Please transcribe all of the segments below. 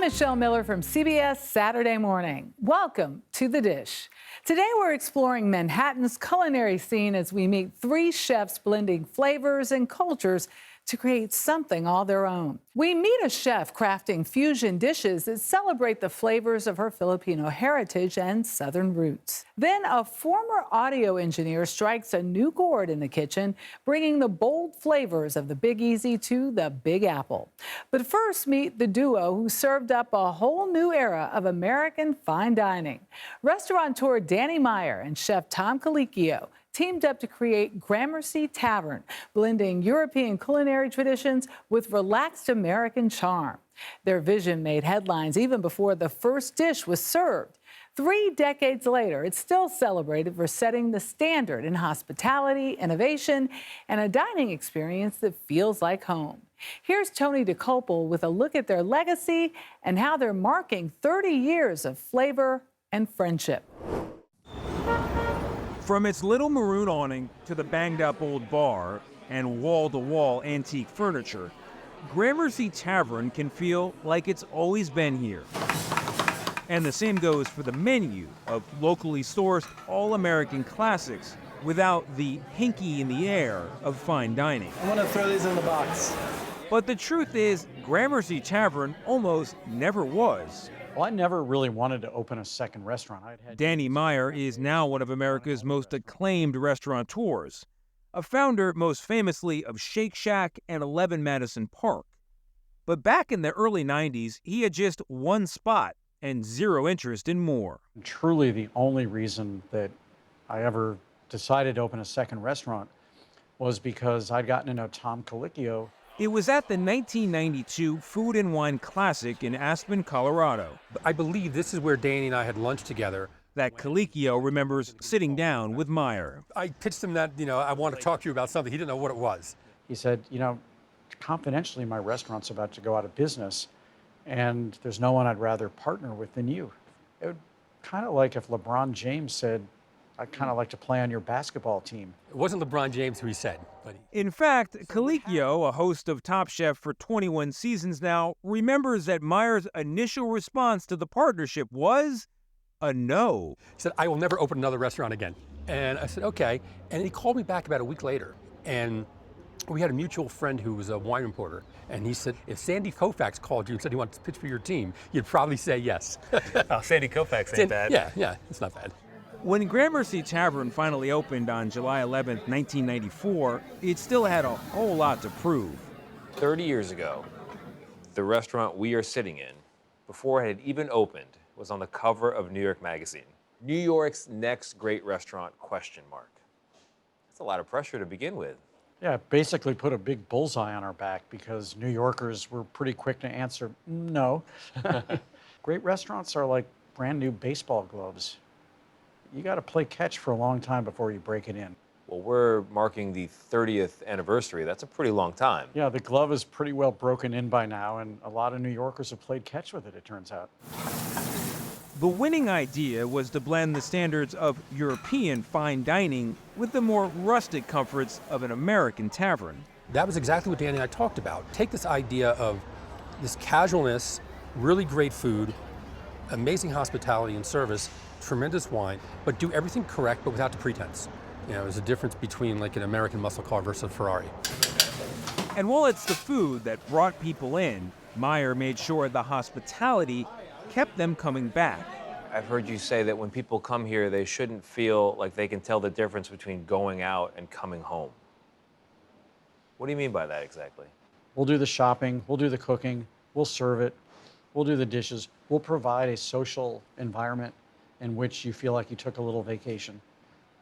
Michelle Miller from CBS Saturday Morning. Welcome to The Dish. Today we're exploring Manhattan's culinary scene as we meet three chefs blending flavors and cultures to create something all their own. We meet a chef crafting fusion dishes that celebrate the flavors of her Filipino heritage and Southern roots. Then a former audio engineer strikes a new chord in the kitchen, bringing the bold flavors of the Big Easy to the Big Apple. But first, meet the duo who served up a whole new era of American fine dining. Restaurateur Danny Meyer and chef Tom Colicchio teamed up to create Gramercy Tavern, blending European culinary traditions with relaxed American charm. Their vision made headlines even before the first dish was served. 3 decades later, it's still celebrated for setting the standard in hospitality, innovation, and a dining experience that feels like home. Here's Tony DeCopel with a look at their legacy and how they're marking 30 years of flavor and friendship. From its little maroon awning to the banged-up old bar and wall-to-wall antique furniture, Gramercy Tavern can feel like it's always been here. And the same goes for the menu of locally sourced all-American classics without the hinky in the air of fine dining. I'm gonna throw these in the box. But the truth is, Gramercy Tavern almost never was. Well, I never really wanted to open a second restaurant. Danny Meyer is now one of America's most acclaimed restaurateurs, a founder most famously of Shake Shack and 11 Madison Park. But back in the early 90s, he had just one spot and zero interest in more. Truly the only reason that I ever decided to open a second restaurant was because I'd gotten to know Tom Colicchio. It was at the 1992 Food and Wine Classic in Aspen, Colorado. I believe this is where Danny and I had lunch together. That Colicchio remembers sitting down with Meyer. I pitched him that, I want to talk to you about something. He didn't know what it was. He said, confidentially, my restaurant's about to go out of business, and there's no one I'd rather partner with than you. It would kind of like if LeBron James said, I'd kind of like to play on your basketball team. It wasn't LeBron James who he said, but In fact, Colicchio, a host of Top Chef for 21 seasons now, remembers that Meyer's initial response to the partnership was a no. He said, I will never open another restaurant again. And I said, okay. And he called me back about a week later. And we had a mutual friend who was a wine reporter. And he said, if Sandy Koufax called you and said he wanted to pitch for your team, you'd probably say yes. Oh, Sandy Koufax ain't bad. Yeah, it's not bad. When Gramercy Tavern finally opened on July 11, 1994, it still had a whole lot to prove. 30 years ago, the restaurant we are sitting in, before it had even opened, was on the cover of New York Magazine. New York's next great restaurant, ? That's a lot of pressure to begin with. Yeah, it basically put a big bullseye on our back because New Yorkers were pretty quick to answer no. Great restaurants are like brand new baseball gloves. You got to play catch for a long time before you break it in. Well, we're marking the 30th anniversary. That's a pretty long time. Yeah, the glove is pretty well broken in by now, and a lot of New Yorkers have played catch with it, it turns out. The winning idea was to blend the standards of European fine dining with the more rustic comforts of an American tavern. That was exactly what Danny and I talked about. Take this idea of this casualness, really great food, amazing hospitality and service, tremendous wine, but do everything correct, but without the pretense. There's a difference between like an American muscle car versus a Ferrari. And while it's the food that brought people in, Meyer made sure the hospitality kept them coming back. I've heard you say that when people come here, they shouldn't feel like they can tell the difference between going out and coming home. What do you mean by that exactly? We'll do the shopping, we'll do the cooking, we'll serve it, we'll do the dishes, we'll provide a social environment in which you feel like you took a little vacation.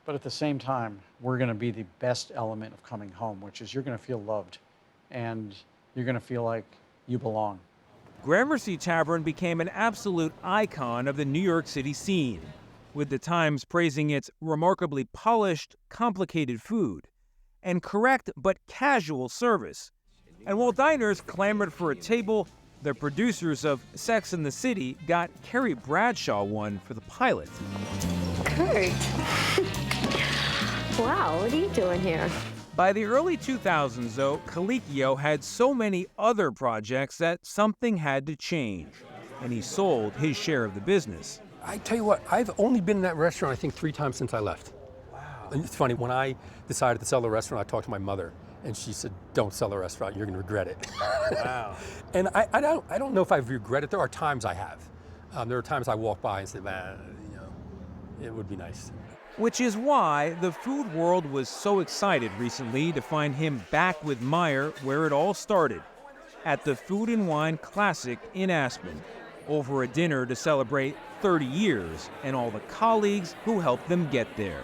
But at the same time, we're going to be the best element of coming home, which is you're going to feel loved and you're going to feel like you belong. Gramercy Tavern became an absolute icon of the New York City scene, with the Times praising its remarkably polished, complicated food and correct but casual service. And while diners clamored for a table, the producers of Sex and the City got Carrie Bradshaw one for the pilot. Kurt. Wow, what are you doing here? By the early 2000s, though, Colicchio had so many other projects that something had to change. and he sold his share of the business. I tell you what, I've only been in that restaurant, I think, 3 times since I left. Wow. And it's funny, when I decided to sell the restaurant, I talked to my mother, and she said, don't sell the restaurant, you're gonna regret it. Wow. And I don't know if I've regretted it. There are times I have. There are times I walk by and say, man, it would be nice. Which is why the food world was so excited recently to find him back with Meyer where it all started, at the Food and Wine Classic in Aspen, over a dinner to celebrate 30 years and all the colleagues who helped them get there.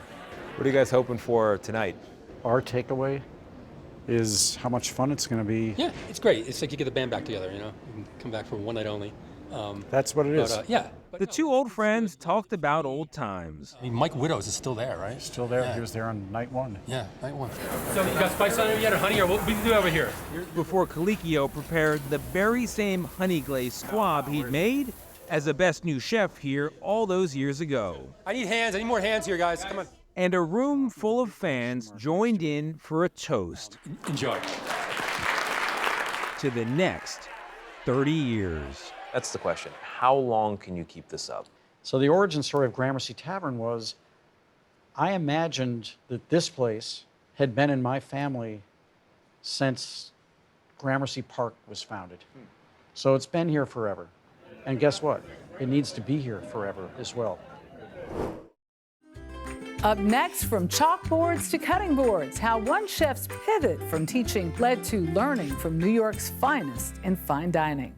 What are you guys hoping for tonight? Our takeaway is how much fun it's going to be. Yeah, it's great. It's like you get the band back together, You can come back for one night only. That's what it is. Yeah. The two old friends talked about old times. I mean, Mike Widows is still there, right? Still there. Yeah. He was there on night 1. Yeah, night 1. So you got spice on it yet, or honey, or what we can do over here? Before Colicchio prepared the very same honey glazed squab he'd made as the best new chef here all those years ago. I need hands. I need more hands here, guys. Come on. And a room full of fans joined in for a toast Enjoy. to the next 30 years. That's the question. How long can you keep this up? So the origin story of Gramercy Tavern was, I imagined that this place had been in my family since Gramercy Park was founded. So it's been here forever. And guess what? It needs to be here forever as well. Up next, from chalkboards to cutting boards, how one chef's pivot from teaching led to learning from New York's finest in fine dining.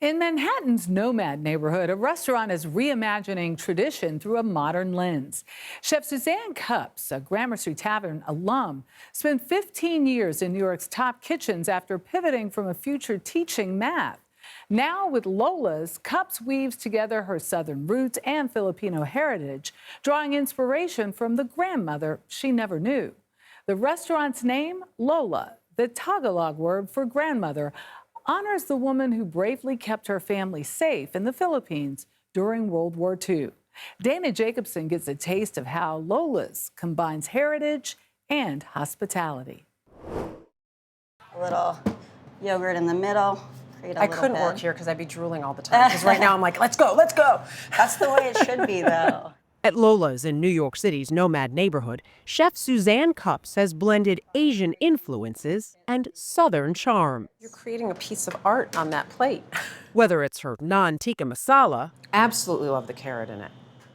In Manhattan's Nomad neighborhood, a restaurant is reimagining tradition through a modern lens. Chef Suzanne Cups, a Gramercy Tavern alum, spent 15 years in New York's top kitchens after pivoting from a future teaching math. Now with Lola's, Cups weaves together her Southern roots and Filipino heritage, drawing inspiration from the grandmother she never knew. The restaurant's name, Lola, the Tagalog word for grandmother, honors the woman who bravely kept her family safe in the Philippines during World War II. Dana Jacobson gets a taste of how Lola's combines heritage and hospitality. A little yogurt in the middle. I couldn't work here because I'd be drooling all the time. Because right now I'm like, let's go, let's go. That's the way it should be, though. At Lola's in New York City's Nomad neighborhood, Chef Suzanne Cups has blended Asian influences and Southern charm. You're creating a piece of art on that plate. Whether it's her naan-tikka masala, Absolutely love the carrot in it.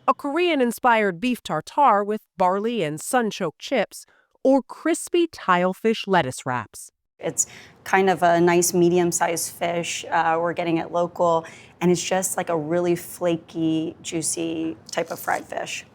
a Korean-inspired beef tartare with barley and sun-choked chips, or crispy tilefish lettuce wraps. It's kind of a nice medium-sized fish. We're getting it local, and it's just like a really flaky, juicy type of fried fish.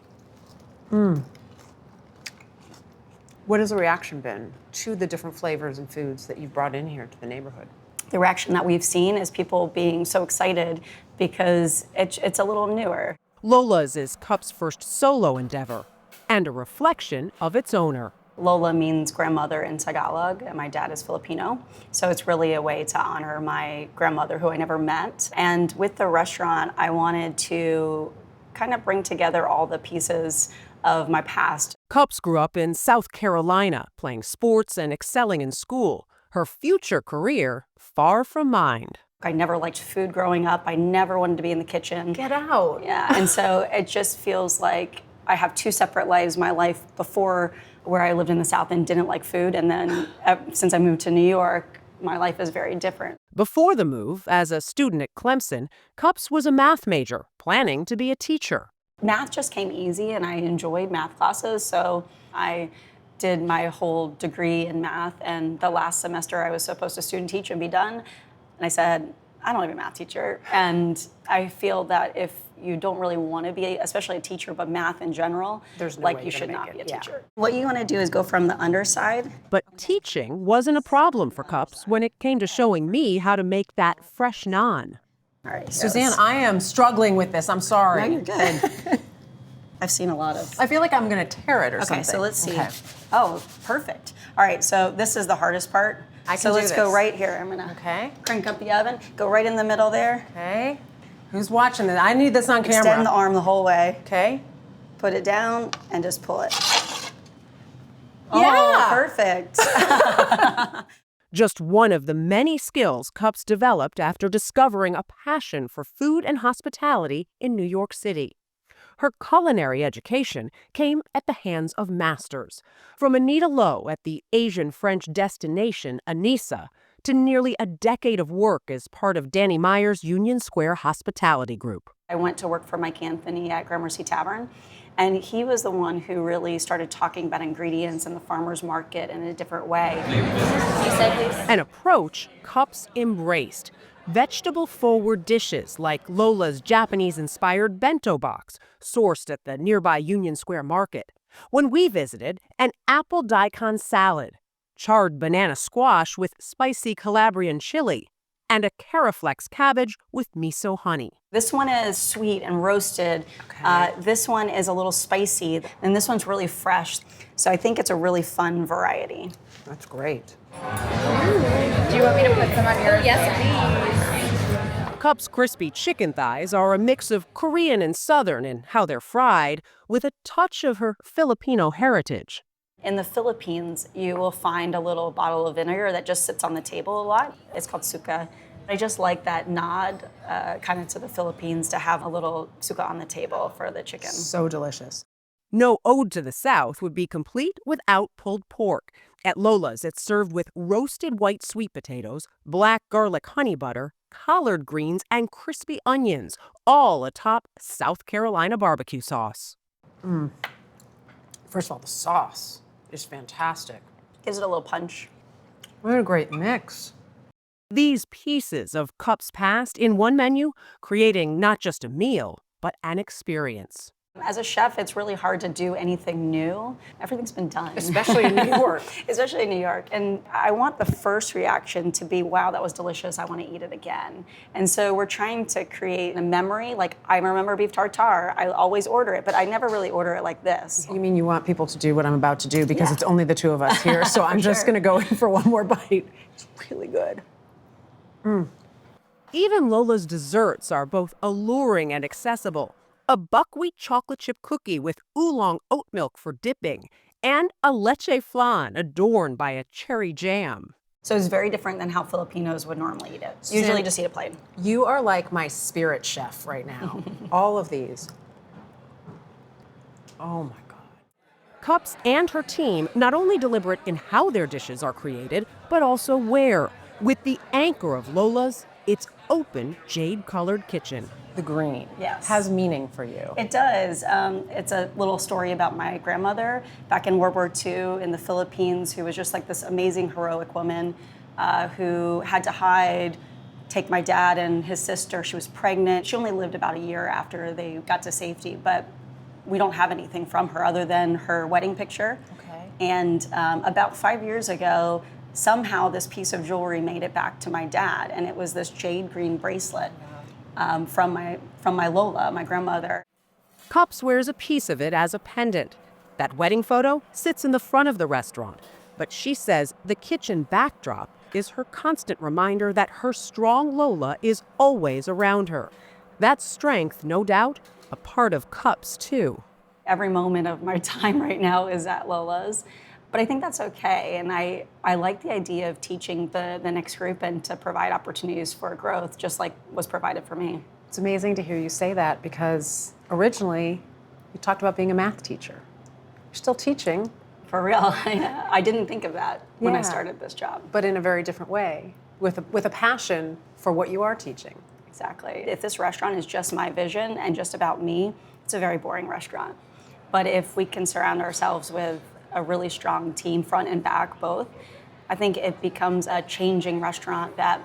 What has the reaction been to the different flavors and foods that you've brought in here to the neighborhood? The reaction that we've seen is people being so excited because it's a little newer. Lola's is Cups' first solo endeavor and a reflection of its owner. Lola means grandmother in Tagalog, and my dad is Filipino. So it's really a way to honor my grandmother, who I never met. And with the restaurant, I wanted to kind of bring together all the pieces of my past. Cups grew up in South Carolina, playing sports and excelling in school. Her future career far from mind. I never liked food growing up. I never wanted to be in the kitchen. Get out. Yeah, and so it just feels like I have two separate lives. My life before, where I lived in the South and didn't like food, and then since I moved to New York, my life is very different. Before the move, as a student at Clemson, Cups was a math major, planning to be a teacher. Math just came easy, and I enjoyed math classes, so I did my whole degree in math, and the last semester I was supposed to student teach and be done, and I said, I don't want to be a math teacher. And I feel that if you don't really want to be, especially a teacher, but math in general, There's no like way you you're should gonna not make be a it, yeah. teacher. What you want to do is go from the underside. But teaching wasn't a problem for Cups when it came to showing me how to make that fresh naan. All right, Suzanne, I am struggling with this. I'm sorry. No, you're good. I've seen a lot of. I feel like I'm going to tear it or something. Okay, so let's see. Okay. Oh, perfect. All right, so this is the hardest part. I can so do let's go this. right here. I'm gonna Okay. crank up the oven. Go right in the middle there. Okay. Who's watching this? I need this on camera. Extend the arm the whole way. Okay. Put it down and just pull it. Yeah. Oh, perfect. just one of the many skills Cups developed after discovering a passion for food and hospitality in New York City. Her culinary education came at the hands of masters, from Anita Lowe at the Asian-French destination Anissa to nearly a decade of work as part of Danny Meyer's Union Square hospitality group. I went to work for Mike Anthony at Gramercy Tavern, and he was the one who really started talking about ingredients and the farmer's market in a different way. An approach Cups embraced. Vegetable-forward dishes like Lola's Japanese-inspired bento box, sourced at the nearby Union Square market. When we visited, an apple daikon salad, charred banana squash with spicy Calabrian chili, and a Caraflex cabbage with miso honey. This one is sweet and roasted. This one is a little spicy, and this one's really fresh. So I think it's a really fun variety. That's great. Do you want me to put some on yours? Yes, please. Cups' crispy chicken thighs are a mix of Korean and Southern in how they're fried, with a touch of her Filipino heritage. In the Philippines, you will find a little bottle of vinegar that just sits on the table a lot. It's called suka. I just like that nod kind of to the Philippines to have a little suka on the table for the chicken. So delicious. No ode to the South would be complete without pulled pork. At Lola's, it's served with roasted white sweet potatoes, black garlic honey butter, collard greens, and crispy onions, all atop South Carolina barbecue sauce. First of all, the sauce is fantastic. Gives it a little punch. What a great mix. These pieces of Cups past in one menu, creating not just a meal, but an experience. As a chef, it's really hard to do anything new. Everything's been done. Especially in New York. Especially in New York. And I want the first reaction to be, wow, that was delicious, I want to eat it again. And so we're trying to create a memory. Like, I remember beef tartare, I always order it, but I never really order it like this. You mean you want people to do what I'm about to do because Yeah. it's only the two of us here, so I'm just sure. going to go in for one more bite. It's really good. Even Lola's desserts are both alluring and accessible. A buckwheat chocolate chip cookie with oolong oat milk for dipping, and a leche flan adorned by a cherry jam. So it's very different than how Filipinos would normally eat it. Usually just eat it plain. You are like my spirit chef right now. All of these. Oh my God. Cups and her team not only deliberate in how their dishes are created, but also where. With the anchor of Lola's, its open jade-colored kitchen. The green. Yes. Has meaning for you. It does. It's a little story about my grandmother back in World War II in the Philippines, who was just like this amazing, heroic woman who had to hide, take my dad and his sister. She was pregnant. She only lived about a year after they got to safety, but we don't have anything from her other than her wedding picture. Okay. And about 5 years ago, somehow this piece of jewelry made it back to my dad, and it was this jade green bracelet. From my Lola, my grandmother. Cups wears a piece of it as a pendant. That wedding photo sits in the front of the restaurant, but she says the kitchen backdrop is her constant reminder that her strong Lola is always around her. That strength, no doubt, a part of Cups too. Every moment of my time right now is at Lola's. But I think that's okay, and I like the idea of teaching the next group and to provide opportunities for growth, just like was provided for me. It's amazing to hear you say that because originally you talked about being a math teacher. You're still teaching. For real, I didn't think of that when I Yeah. started this job. But in a very different way, with a passion for what you are teaching. Exactly. If this restaurant is just my vision and just about me, it's a very boring restaurant. But if we can surround ourselves with a really strong team, front and back, both, I think it becomes a changing restaurant that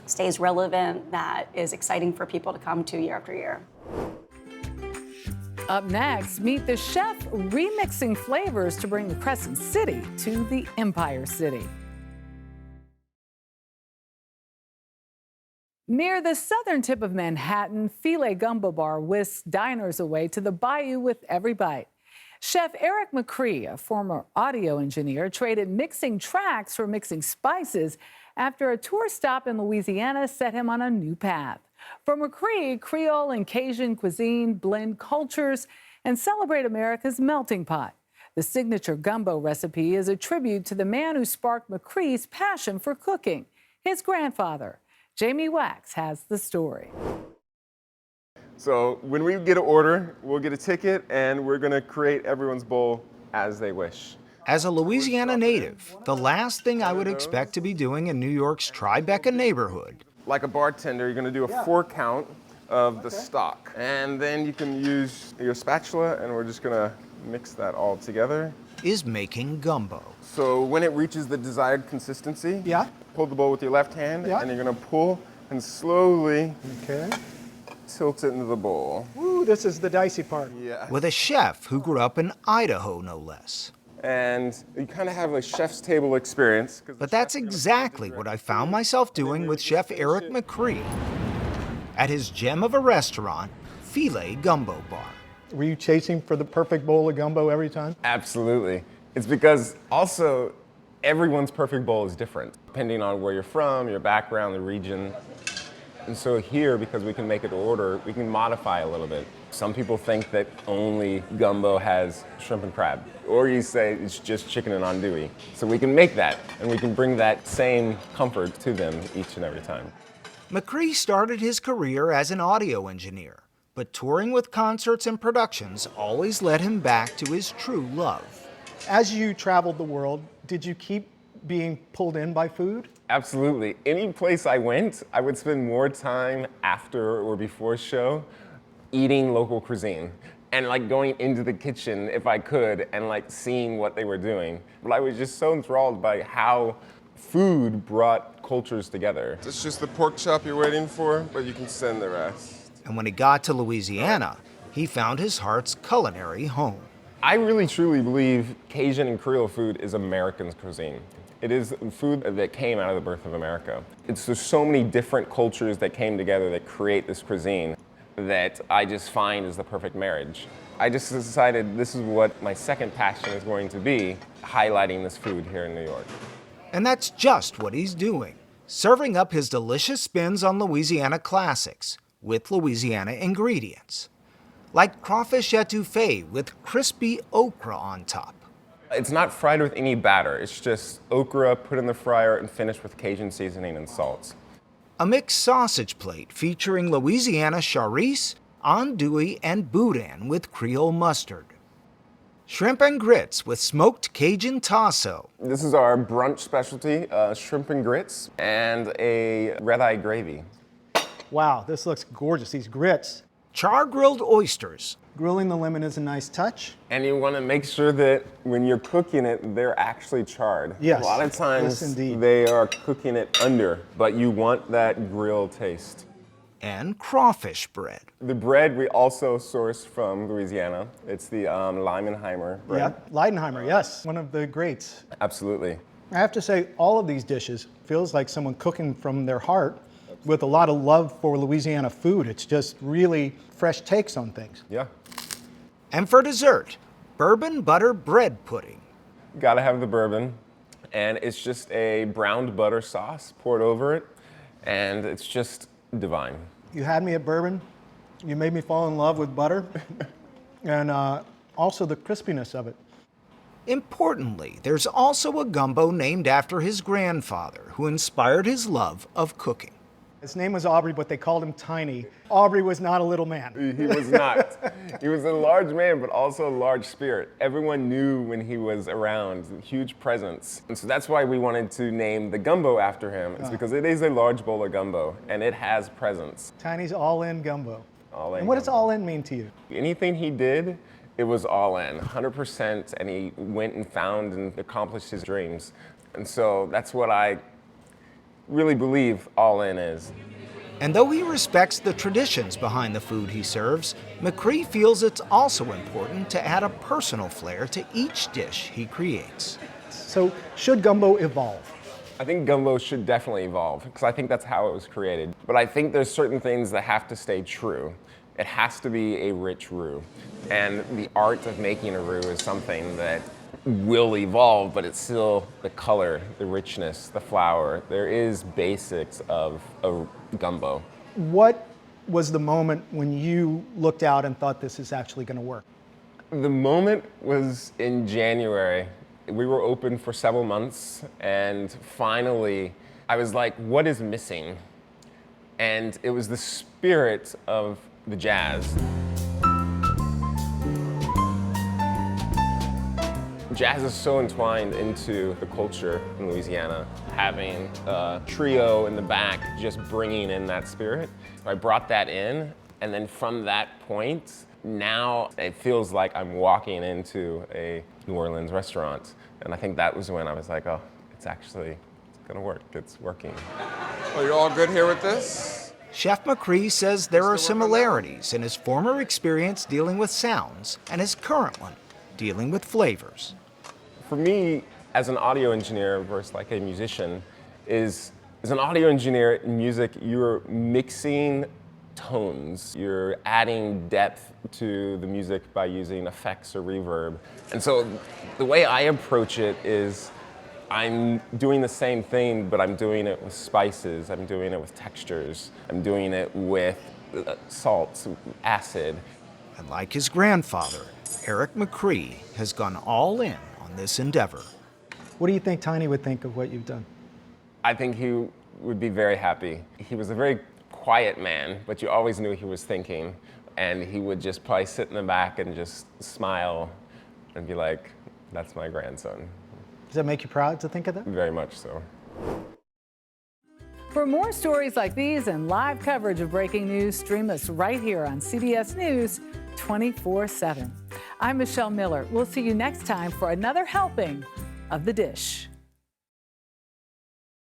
stays relevant, that is exciting for people to come to year after year. Up next, meet the chef remixing flavors to bring the Crescent City to the Empire City. Near the southern tip of Manhattan, Filet Gumbo Bar whisks diners away to the bayou with every bite. Chef Eric McCree, a former audio engineer, traded mixing tracks for mixing spices after a tour stop in Louisiana set him on a new path. For McCree, Creole and Cajun cuisine blend cultures and celebrate America's melting pot. The signature gumbo recipe is a tribute to the man who sparked McCree's passion for cooking, his grandfather. Jamie Wax has the story. So when we get an order, we'll get a ticket, and we're gonna create everyone's bowl as they wish. As a Louisiana native, the last thing I would expect to be doing in New York's Tribeca neighborhood. Like a bartender, you're gonna do a 4 count of the stock. And then you can use your spatula, and we're just gonna mix that all together. Is making gumbo. So when it reaches the desired consistency, Yeah. pull the bowl with your left hand, Yeah. and you're gonna pull and slowly Okay. tilt it into the bowl. Ooh, this is the dicey part. Yeah. With a chef who grew up in Idaho, no less. And you kind of have a chef's table experience. But that's exactly what I found myself doing with Chef Eric McCree at his gem of a restaurant, Fumé Gumbo Bar. Were you chasing for the perfect bowl of gumbo every time? Absolutely. It's because also everyone's perfect bowl is different, depending on where you're from, your background, the region. And so here, because we can make it to order, we can modify a little bit. Some people think that only gumbo has shrimp and crab, or you say it's just chicken and andouille. So we can make that, and we can bring that same comfort to them each and every time. McCree started his career as an audio engineer, but touring with concerts and productions always led him back to his true love. As you traveled the world, did you keep being pulled in by food? Absolutely. Any place I went, I would spend more time after or before show eating local cuisine and like going into the kitchen if I could and like seeing what they were doing. But I was just so enthralled by how food brought cultures together. It's just the pork chop you're waiting for, but you can send the rest. And when he got to Louisiana, he found his heart's culinary home. I really truly believe Cajun and Creole food is American cuisine. It is food that came out of the birth of America. There's so many different cultures that came together that create this cuisine that I just find is the perfect marriage. I just decided this is what my second passion is going to be, highlighting this food here in New York. And that's just what he's doing, serving up his delicious spins on Louisiana classics with Louisiana ingredients, like crawfish etouffee with crispy okra on top. It's not fried with any batter. It's just okra put in the fryer and finished with Cajun seasoning and salts. A mixed sausage plate featuring Louisiana charisse, andouille, and boudin with Creole mustard. Shrimp and grits with smoked Cajun tasso. This is our brunch specialty, shrimp and grits, and a red-eye gravy. Wow, this looks gorgeous, these grits. Char-grilled oysters. Grilling the lemon is a nice touch. And you want to make sure that when you're cooking it, they're actually charred. Yes. A lot of times Yes, indeed. they are cooking it under, but you want that grill taste. And crawfish bread. The bread we also source from Louisiana. It's the Leimenheimer bread. Yeah, Leidenheimer, yes, one of the greats. Absolutely. I have to say, all of these dishes feels like someone cooking from their heart with a lot of love for Louisiana food. It's just really fresh takes on things. Yeah. And for dessert, bourbon butter bread pudding. Gotta have the bourbon. And it's just a browned butter sauce poured over it. And it's just divine. You had me at bourbon. You made me fall in love with butter. And also the crispiness of it. Importantly, there's also a gumbo named after his grandfather, who inspired his love of cooking. His name was Aubrey, but they called him Tiny. Aubrey was not a little man. He was not. He was a large man, but also a large spirit. Everyone knew when he was around, huge presence. And so that's why we wanted to name the gumbo after him. It's because it is a large bowl of gumbo, and it has presence. Tiny's all-in gumbo. All in. And what does all-in mean to you? Anything he did, it was all in, 100%, and he went and found and accomplished his dreams. And so that's what I really believe all in is. And though he respects the traditions behind the food he serves, McCree feels it's also important to add a personal flair to each dish he creates. So should gumbo evolve? I think gumbo should definitely evolve, because I think that's how it was created. But I think there's certain things that have to stay true. It has to be a rich roux. And the art of making a roux is something that will evolve, but it's still the color, the richness, the flour. There is basics of a gumbo. What was the moment when you looked out and thought this is actually going to work? The moment was in January. We were open for several months, and finally, I was like, what is missing? And it was the spirit of the jazz. Jazz is so entwined into the culture in Louisiana. Having a trio in the back, just bringing in that spirit. I brought that in, and then from that point, now it feels like I'm walking into a New Orleans restaurant. And I think that was when I was like, oh, it's gonna work, it's working. Are you all good here with this? Chef McCree says there are similarities in his former experience dealing with sounds and his current one dealing with flavors. For me, as an audio engineer versus like a musician, as an audio engineer in music, you're mixing tones. You're adding depth to the music by using effects or reverb. And so the way I approach it is I'm doing the same thing, but I'm doing it with spices, I'm doing it with textures, I'm doing it with salts, acid. And like his grandfather, Eric McCree has gone all in on this endeavor. What do you think Tiny would think of what you've done? I think he would be very happy. He was a very quiet man, but you always knew he was thinking, and he would just probably sit in the back and just smile and be like, that's my grandson. Does that make you proud to think of that? Very much so. For more stories like these and live coverage of breaking news, stream us right here on CBS News 24/7. I'm Michelle Miller. We'll see you next time for another helping of The Dish.